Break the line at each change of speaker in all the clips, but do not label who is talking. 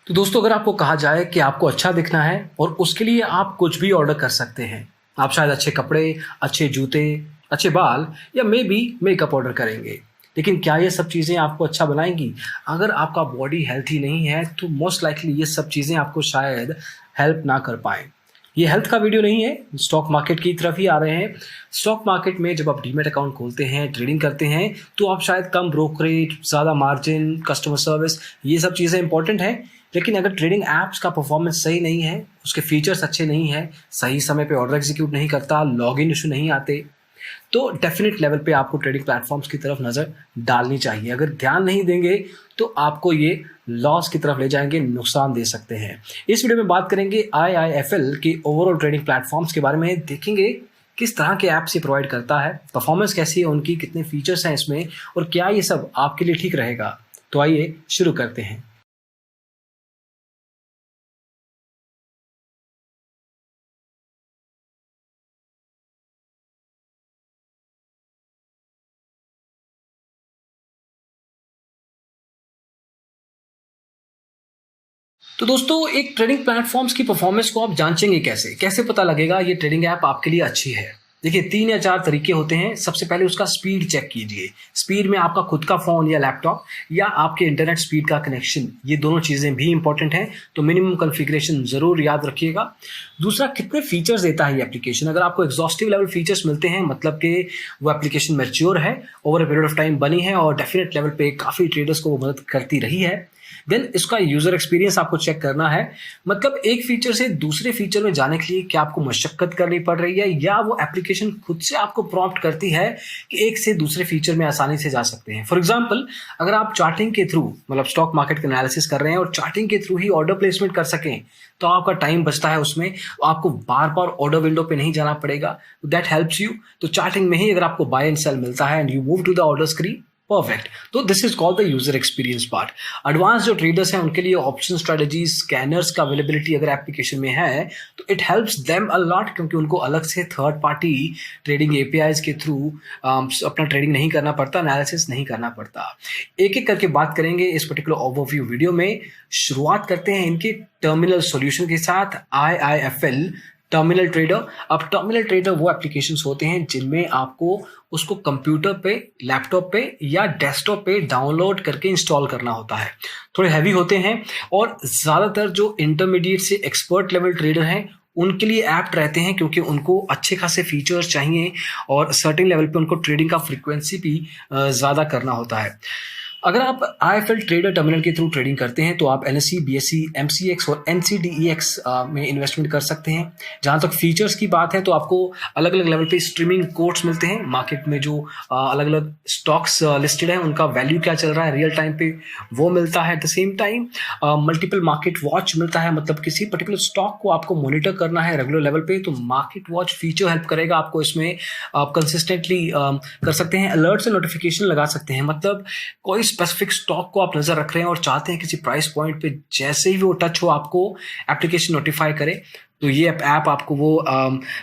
तो दोस्तों, अगर आपको कहा जाए कि आपको अच्छा दिखना है और उसके लिए आप कुछ भी ऑर्डर कर सकते हैं। आप शायद अच्छे कपड़े, अच्छे जूते, अच्छे बाल या मे बी मेकअप ऑर्डर करेंगे। लेकिन क्या ये सब चीज़ें आपको अच्छा बनाएंगी? अगर आपका बॉडी हेल्थी नहीं है तो मोस्ट लाइकली ये सब चीज़ें आपको शायद हेल्प ना कर पाएँ। ये हेल्थ का वीडियो नहीं है, स्टॉक मार्केट की तरफ ही आ रहे हैं। स्टॉक मार्केट में जब आप डीमैट अकाउंट खोलते हैं, ट्रेडिंग करते हैं, तो आप शायद कम ब्रोकरेज, ज़्यादा मार्जिन, कस्टमर सर्विस, ये सब चीज़ें इंपॉर्टेंट हैं। लेकिन अगर ट्रेडिंग ऐप्स का परफॉर्मेंस सही नहीं है, उसके फीचर्स अच्छे नहीं हैं, सही समय पे ऑर्डर एग्जीक्यूट नहीं करता, लॉगिन इशू नहीं आते, तो डेफिनेट लेवल पे आपको ट्रेडिंग प्लेटफॉर्म्स की तरफ नज़र डालनी चाहिए। अगर ध्यान नहीं देंगे तो आपको ये लॉस की तरफ ले जाएंगे, नुकसान दे सकते हैं। इस वीडियो में बात करेंगे IIFL के ओवरऑल ट्रेडिंग प्लेटफॉर्म्स के बारे में। देखेंगे किस तरह के ऐप्स ये प्रोवाइड करता है, परफॉर्मेंस कैसी है उनकी, कितने फीचर्स हैं इसमें और क्या ये सब आपके लिए ठीक रहेगा। तो आइए शुरू करते हैं। तो दोस्तों, एक ट्रेडिंग प्लेटफॉर्म्स की परफॉर्मेंस को आप जांचेंगे कैसे? कैसे पता लगेगा ये ट्रेडिंग ऐप आपके लिए अच्छी है? देखिए, 3 या 4 तरीके होते हैं। सबसे पहले उसका स्पीड चेक कीजिए। स्पीड में आपका खुद का फ़ोन या लैपटॉप या आपके इंटरनेट स्पीड का कनेक्शन, ये दोनों चीज़ें भी इंपॉर्टेंट हैं, तो मिनिमम कॉन्फ़िगरेशन ज़रूर याद रखिएगा। दूसरा, कितने फीचर्स देता है ये एप्लीकेशन? अगर आपको एग्जॉस्टिव लेवल फीचर्स मिलते हैं, मतलब कि वो एप्लीकेशन मैच्योर है, over a period of time बनी है और डेफिनेट लेवल पे काफ़ी ट्रेडर्स को वो मदद करती रही है, देन इसका यूजर एक्सपीरियंस आपको चेक करना है। मतलब एक फीचर से दूसरे फीचर में जाने के लिए क्या आपको मशक्कत करनी पड़ रही है या वो एप्लीकेशन खुद से आपको प्रॉम्प्ट करती है कि एक से दूसरे फीचर में आसानी से जा सकते हैं। फॉर एग्जांपल, अगर आप चार्टिंग के थ्रू, मतलब स्टॉक मार्केट का एनालिसिस कर रहे हैं और चार्टिंग के थ्रू ही ऑर्डर प्लेसमेंट कर सकें, तो आपका टाइम बचता है उसमें, आपको बार बार ऑर्डर विंडो पे नहीं जाना पड़ेगा। That helps you. तो चार्टिंग में ही अगर आपको बाय एंड सेल मिलता है and you move to the order screen, perfect. तो this is called the user experience part. Advance जो ट्रेडर्स हैं उनके लिए ऑप्शन स्ट्रेटजी, स्कैनर्स का अवेलेबिलिटी अगर एप्लीकेशन में है तो it helps them a lot, क्योंकि उनको अलग से थर्ड पार्टी ट्रेडिंग एपीआईज के थ्रू अपना ट्रेडिंग नहीं करना पड़ता, एनालिसिस नहीं करना पड़ता। एक एक करके बात करेंगे इस पर्टिकुलर ओवरव्यू वीडियो में। शुरुआत करते हैं इनके टर्मिनल सॉल्यूशन के साथ, IIFL टर्मिनल ट्रेडर। अब टर्मिनल ट्रेडर वो एप्लीकेशंस होते हैं जिनमें आपको उसको कंप्यूटर पे, लैपटॉप पे या डेस्कटॉप पे डाउनलोड करके इंस्टॉल करना होता है। थोड़े हैवी होते हैं और ज़्यादातर जो इंटरमीडिएट से एक्सपर्ट लेवल ट्रेडर हैं उनके लिए ऐप्ट रहते हैं, क्योंकि उनको अच्छे खासे फीचर्स चाहिए और सर्टेन लेवल पे उनको ट्रेडिंग का फ्रीक्वेंसी भी ज़्यादा करना होता है। अगर आप IIFL ट्रेडर टर्मिनल के थ्रू ट्रेडिंग करते हैं तो आप NSE, BSE, MCX और NCDEX में इन्वेस्टमेंट कर सकते हैं। जहाँ तक फीचर्स की बात है तो आपको अलग अलग लेवल पे स्ट्रीमिंग कोड्स मिलते हैं। मार्केट में जो अलग अलग स्टॉक्स लिस्टेड हैं उनका वैल्यू क्या चल रहा है रियल टाइम पे वो मिलता है। At the same time multiple market watch मिलता है, मतलब किसी पर्टिकुलर स्टॉक को आपको मॉनिटर करना है रेगुलर लेवल पे तो मार्केट वॉच फीचर हेल्प करेगा आपको। इसमें आप कंसिस्टेंटली कर सकते हैं, अलर्ट से नोटिफिकेशन लगा सकते हैं। मतलब कोई स्पेसिफिक स्टॉक को आप नजर रख रहे हैं और चाहते हैं किसी प्राइस पॉइंट पे जैसे ही वो टच हो आपको एप्लीकेशन नोटिफाई करे, तो ये ऐप आपको वो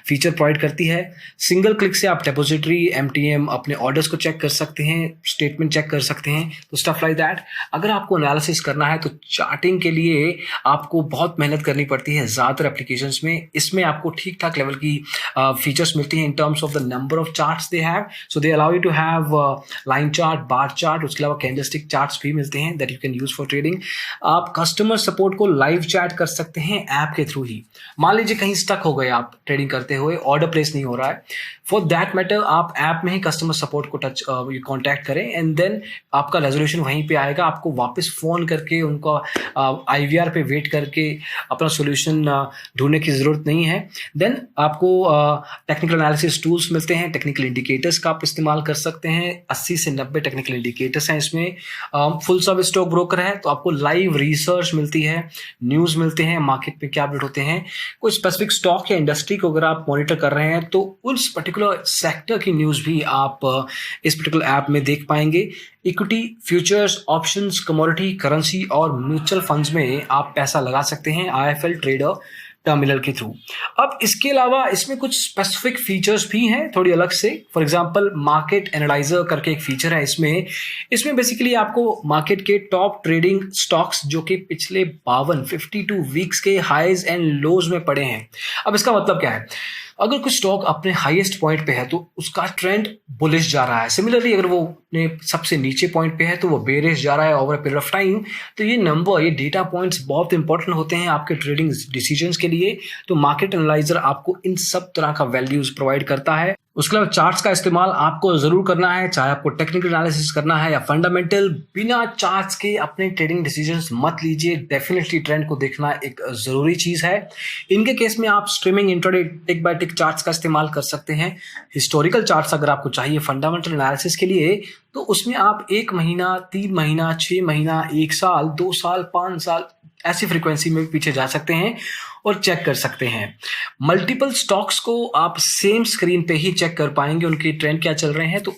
फीचर प्रोवाइड करती है। सिंगल क्लिक से आप डिपॉजिटरी, MTM, अपने ऑर्डर्स को चेक कर सकते हैं, स्टेटमेंट चेक कर सकते हैं, तो स्टफ लाइक दैट। अगर आपको एनालिसिस करना है तो चार्टिंग के लिए आपको बहुत मेहनत करनी पड़ती है ज़्यादातर एप्लीकेशंस में। इसमें आपको ठीक ठाक लेवल की फीचर्स मिलती हैं in terms of the number of charts they have. So they allow you to have line chart, bar chart, उसके अलावा कैंडलस्टिक चार्ट्स भी मिलते हैं that you can use for trading. आप कस्टमर सपोर्ट को लाइव चैट कर सकते हैं ऐप के थ्रू ही। मान लीजिए कहीं स्टक हो गए आप ट्रेडिंग करते हुए, ऑर्डर प्लेस नहीं हो रहा है, फॉर दैट मैटर आप ऐप में ही कस्टमर सपोर्ट को कांटेक्ट करें एंड देन आपका रेजोल्यूशन वहीं पे आएगा। आपको वापस फोन करके उनका IVR पे वेट करके अपना सोल्यूशन ढूंढने की जरूरत नहीं है। देन आपको टेक्निकल एनालिसिस टूल्स मिलते हैं, टेक्निकल इंडिकेटर्स का आप इस्तेमाल कर सकते हैं। 80 से 90 टेक्निकल इंडिकेटर्स हैं इसमें। फुल सर्विस स्टॉक ब्रोकर है तो आपको लाइव रिसर्च मिलती है, न्यूज़ मिलते हैं, मार्केट में क्या अपडेट होते हैं। कोई स्पेसिफिक स्टॉक या इंडस्ट्री को अगर आप मॉनिटर कर रहे हैं तो उस पर्टिकुलर सेक्टर की न्यूज़ भी आप इस पर्टिकुलर ऐप में देख पाएंगे। Equity, futures, options, commodity, currency और म्यूचुअल फंड्स में आप पैसा लगा सकते हैं IIFL ट्रेडर टर्मिनल के थ्रू। अब इसके अलावा इसमें कुछ स्पेसिफिक फीचर्स भी हैं थोड़ी अलग से। फॉर एग्जांपल मार्केट एनालाइजर करके एक फीचर है इसमें बेसिकली आपको मार्केट के टॉप ट्रेडिंग स्टॉक्स जो कि पिछले 52 वीक्स के हाईज एंड लोज में पड़े हैं। अब इसका मतलब क्या है, अगर कुछ स्टॉक अपने हाईएस्ट पॉइंट पे है तो उसका ट्रेंड बुलिश जा रहा है। सिमिलरली अगर वो अपने सबसे नीचे पॉइंट पे है तो वो बेरिश जा रहा है over a period of time. तो ये डेटा पॉइंट्स बहुत इंपॉर्टेंट होते हैं आपके ट्रेडिंग डिसीजंस के लिए। तो मार्केट एनालाइजर आपको इन सब तरह का वैल्यूज प्रोवाइड करता है। उसके अलावा चार्ट्स का इस्तेमाल आपको जरूर करना है, चाहे आपको टेक्निकल एनालिसिस करना है या फंडामेंटल। बिना चार्ट्स के अपने ट्रेडिंग डिसीजंस मत लीजिए। डेफिनेटली ट्रेंड को देखना एक जरूरी चीज है। इनके केस में आप स्ट्रीमिंग इंट्राडे टिक बाय टिक चार्ट्स का इस्तेमाल कर सकते हैं। हिस्टोरिकल चार्ट्स अगर आपको चाहिए फंडामेंटल एनालिसिस के लिए तो उसमें आप 1 महीना, 3 महीना, 6 महीना, 1 साल, 2 साल, 5 साल ऐसी फ्रीक्वेंसी में पीछे जा सकते हैं और चेक कर सकते हैं। मल्टीपल स्टॉक्स को आप सेम स्क्रीन पे ही चेक कर पाएंगे उनके ट्रेंड क्या चल रहे हैं। तो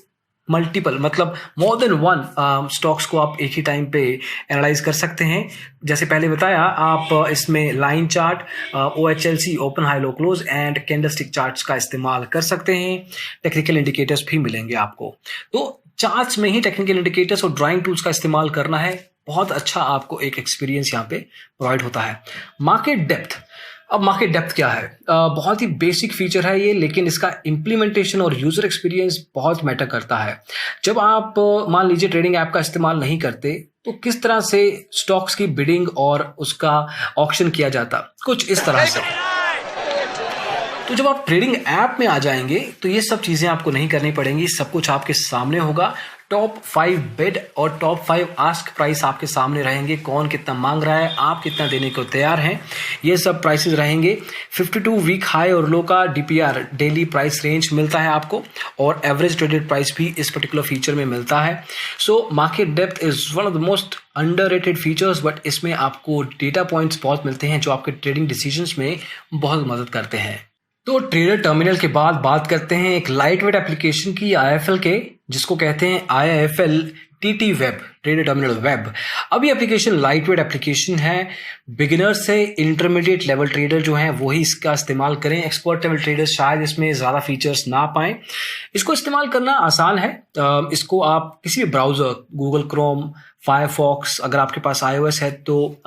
मल्टीपल मतलब मोर देन वन स्टॉक्स को आप एक ही टाइम पे एनालाइज कर सकते हैं। जैसे पहले बताया, आप इसमें line chart, OHLC open high low close and candlestick charts का इस्तेमाल कर सकते हैं। टेक्निकल इंडिकेटर्स भी मिलेंगे आपको। तो चार्ट्स में ही टेक्निकल इंडिकेटर्स और ड्राइंग टूल्स का इस्तेमाल करना है। बहुत अच्छा आपको एक एक्सपीरियंस यहाँ पे प्रोवाइड होता है। Market depth. अब मार्केट डेप्थ क्या है? बहुत ही बेसिक फीचर है ये, लेकिन इसका इम्प्लीमेंटेशन और यूजर एक्सपीरियंस बहुत मैटर करता है। जब आप मान लीजिए ट्रेडिंग ऐप का इस्तेमाल नहीं करते तो किस तरह से स्टॉक्स की बिडिंग और उसका ऑक्शन किया जाता, कुछ इस तरह से। तो जब आप ट्रेडिंग ऐप में आ जाएंगे तो ये सब चीजें आपको नहीं करनी पड़ेंगी, सब कुछ आपके सामने होगा। टॉप 5 बिड और टॉप 5 आस्क प्राइस आपके सामने रहेंगे। कौन कितना मांग रहा है, आप कितना देने को तैयार हैं, ये सब प्राइसेस रहेंगे। 52 वीक हाई और लो का DPR डेली प्राइस रेंज मिलता है आपको, और एवरेज ट्रेडेड प्राइस भी इस पर्टिकुलर फीचर में मिलता है। So market depth is one of the most underrated features, but इसमें आपको डेटा पॉइंट्स बहुत मिलते हैं जो आपके ट्रेडिंग डिसीजंस में बहुत मदद करते हैं। तो ट्रेडर टर्मिनल के बाद बात करते हैं एक लाइट वेट एप्लीकेशन की, IIFL के, जिसको कहते हैं IIFL TT web, trader terminal web. अब ये एप्लीकेशन लाइट वेट एप्लीकेशन है। बिगिनर से इंटरमीडिएट लेवल ट्रेडर जो हैं वही इसका इस्तेमाल करें। एक्सपर्ट लेवल ट्रेडर्स शायद इसमें ज़्यादा फीचर्स ना पाएं। इसको इस्तेमाल करना आसान है। इसको आप किसी भी ब्राउज़र, गूगल क्रोम, फायरफॉक्स, अगर आपके पास iOS है तो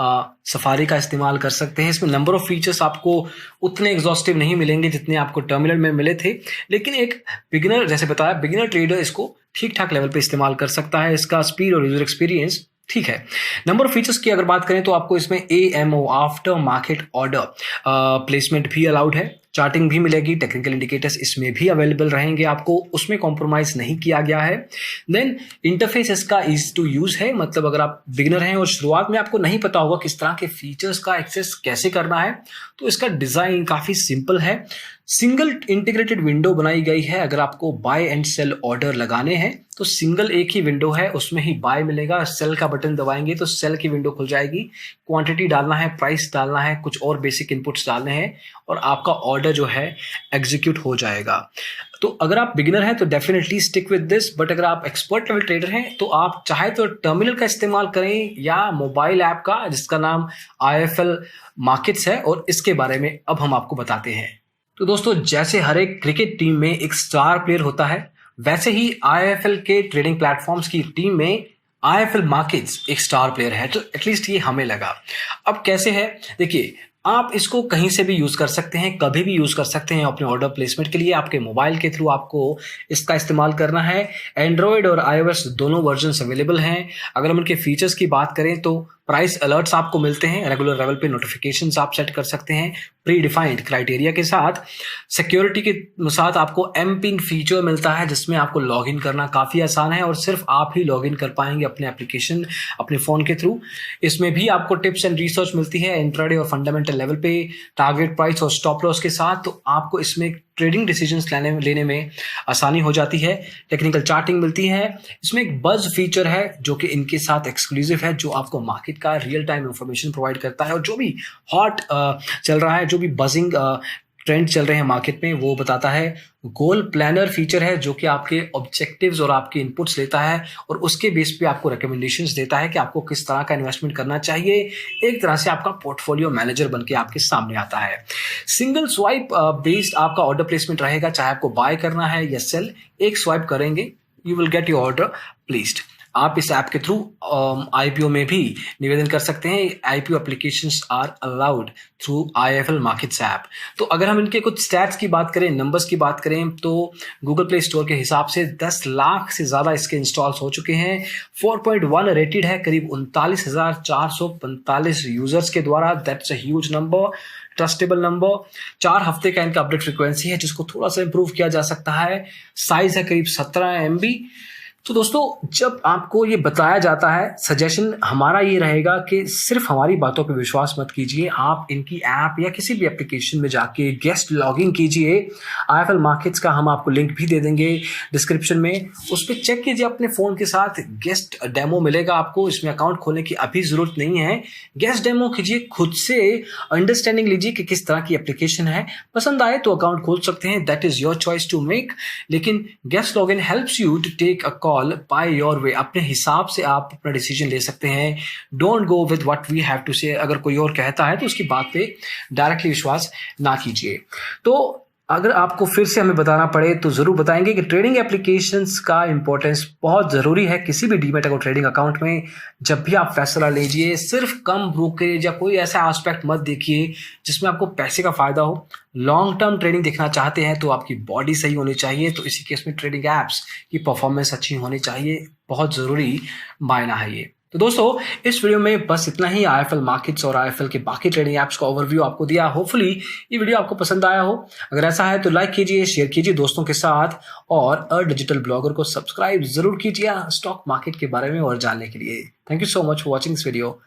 सफारी का इस्तेमाल कर सकते हैं। इसमें नंबर ऑफ फीचर्स आपको उतने एग्जॉस्टिव नहीं मिलेंगे जितने आपको टर्मिनल में मिले थे, लेकिन एक बिगिनर, जैसे बताया, बिगिनर ट्रेडर इसको ठीक ठाक लेवल पे इस्तेमाल कर सकता है। इसका स्पीड और यूजर एक्सपीरियंस ठीक है। नंबर ऑफ फीचर्स की अगर बात करें तो आपको इसमें AMO, after market order placement भी अलाउड है। चार्टिंग भी मिलेगी, टेक्निकल इंडिकेटर्स इसमें भी अवेलेबल रहेंगे आपको, उसमें कॉम्प्रोमाइज नहीं किया गया है। देन इंटरफेस इसका इजी टू यूज है, मतलब अगर आप बिगिनर हैं और शुरुआत में आपको नहीं पता होगा किस तरह के फीचर्स का एक्सेस कैसे करना है, तो इसका डिजाइन काफी सिंपल है। सिंगल इंटीग्रेटेड विंडो बनाई गई है। अगर आपको बाय एंड सेल ऑर्डर लगाने हैं तो सिंगल एक ही विंडो है, उसमें ही बाय मिलेगा। सेल का बटन दबाएंगे तो सेल की विंडो खुल जाएगी। क्वांटिटी डालना है, प्राइस डालना है, कुछ और बेसिक इनपुट्स डालने हैं और आपका ऑर्डर जो है एग्जीक्यूट हो जाएगा। तो अगर आप बिगिनर हैं तो definitely stick with this, but अगर आप एक्सपर्ट लेवल ट्रेडर हैं तो आप चाहे तो टर्मिनल का इस्तेमाल करें या मोबाइल ऐप का, जिसका नाम IIFL मार्केट्स है, और इसके बारे में अब हम आपको बताते हैं। तो दोस्तों, जैसे हर एक क्रिकेट टीम में एक स्टार प्लेयर होता है, वैसे ही IIFL के ट्रेडिंग प्लेटफॉर्म्स की टीम में IIFL मार्केट्स एक स्टार प्लेयर है। तो एटलीस्ट ये हमें लगा। अब कैसे है, देखिए, आप इसको कहीं से भी यूज कर सकते हैं, कभी भी यूज कर सकते हैं अपने ऑर्डर प्लेसमेंट के लिए। आपके मोबाइल के थ्रू आपको इसका इस्तेमाल करना है। एंड्रॉयड और iOS दोनों वर्जन अवेलेबल हैं। अगर हम इनके फीचर्स की बात करें तो प्राइस अलर्ट्स आपको मिलते हैं रेगुलर लेवल पे, नोटिफिकेशंस आप सेट कर सकते हैं प्री डिफाइंड क्राइटेरिया के साथ। सिक्योरिटी के साथ आपको M-PIN फीचर मिलता है, जिसमें आपको लॉगिन करना काफ़ी आसान है और सिर्फ आप ही लॉगिन कर पाएंगे अपने एप्लीकेशन, अपने फ़ोन के थ्रू। इसमें भी आपको टिप्स एंड रिसर्च मिलती है इंट्राडे और फंडामेंटल लेवल पे, टारगेट प्राइस और स्टॉप लॉस के साथ। तो आपको इसमें ट्रेडिंग डिसीजंस लेने में आसानी हो जाती है। टेक्निकल चार्टिंग मिलती है। इसमें एक बज फीचर है जो कि इनके साथ एक्सक्लूसिव है, जो आपको मार्केट का रियल टाइम इंफॉर्मेशन प्रोवाइड करता है और जो भी हॉट चल रहा है, जो भी बजिंग ट्रेंड चल रहे हैं मार्केट में वो बताता है। गोल प्लानर फीचर है जो कि आपके ऑब्जेक्टिव्स और आपके इनपुट्स लेता है और उसके बेस पे आपको रिकमेंडेशंस देता है कि आपको किस तरह का इन्वेस्टमेंट करना चाहिए। एक तरह से आपका पोर्टफोलियो मैनेजर बन के आपके सामने आता है। सिंगल स्वाइप बेस्ड आपका ऑर्डर प्लेसमेंट रहेगा, चाहे आपको बाय करना है या सेल, एक स्वाइप करेंगे you will get your order placed. आप इस ऐप के थ्रू आईपीओ में भी निवेदन कर सकते हैं। IPO applications are allowed through IFL markets app. तो अगर हम इनके कुछ स्टैट्स की बात करें, नंबर्स की बात करें, तो गूगल प्ले स्टोर के हिसाब से 10 लाख से ज़्यादा इसके इंस्टॉल्स हो चुके हैं। 4.1 रेटेड है, करीब 39,445 यूजर्स के द्वारा। That's a huge number, trustable number. 4 हफ्ते का इनका अपडेट फ्रीक्वेंसी है जिसको थोड़ा सा इंप्रूव किया जा सकता है। साइज है करीब 17 MB। तो दोस्तों, जब आपको ये बताया जाता है, सजेशन हमारा ये रहेगा कि सिर्फ हमारी बातों पे विश्वास मत कीजिए। आप इनकी ऐप या किसी भी एप्लीकेशन में जाके गेस्ट लॉगिन कीजिए। आईएफएल मार्केट्स का हम आपको लिंक भी दे देंगे डिस्क्रिप्शन में, उस पर चेक कीजिए अपने फ़ोन के साथ। गेस्ट डेमो मिलेगा आपको, इसमें अकाउंट खोलने की अभी ज़रूरत नहीं है। गेस्ट डेमो कीजिए, खुद से अंडरस्टैंडिंग लीजिए कि किस तरह की एप्लीकेशन है। पसंद आए तो अकाउंट खोल सकते हैं, that is your choice to make. लेकिन guest login helps you to take a call by your way. अपने हिसाब से आप अपना डिसीजन ले सकते हैं। Don't go with what we have to say. अगर कोई और कहता है तो उसकी बात पे डायरेक्टली विश्वास ना कीजिए। तो अगर आपको फिर से हमें बताना पड़े तो जरूर बताएंगे कि ट्रेडिंग एप्लीकेशंस का इंपॉर्टेंस बहुत जरूरी है किसी भी डीमैट अकाउंट ट्रेडिंग अकाउंट में। जब भी आप फैसला लीजिए, सिर्फ कम ब्रोकरेज या कोई ऐसा एस्पेक्ट मत देखिए जिसमें आपको पैसे का फायदा हो। लॉन्ग टर्म ट्रेडिंग देखना चाहते हैं तो आपकी बॉडी सही होनी चाहिए। तो इसी केस में ट्रेडिंग एप्स की परफॉर्मेंस अच्छी होनी चाहिए, बहुत जरूरी मायना है ये। तो दोस्तों, इस वीडियो में बस इतना ही। आईएफएल मार्केट्स और आईएफएल के बाकी ट्रेडिंग ऐप्स का ओवरव्यू आपको दिया। होपफुली ये वीडियो आपको पसंद आया हो। अगर ऐसा है तो लाइक कीजिए, शेयर कीजिए दोस्तों के साथ और अ डिजिटल ब्लॉगर को सब्सक्राइब जरूर कीजिए स्टॉक मार्केट के बारे में और जानने के लिए। Thank you so much for watching this video.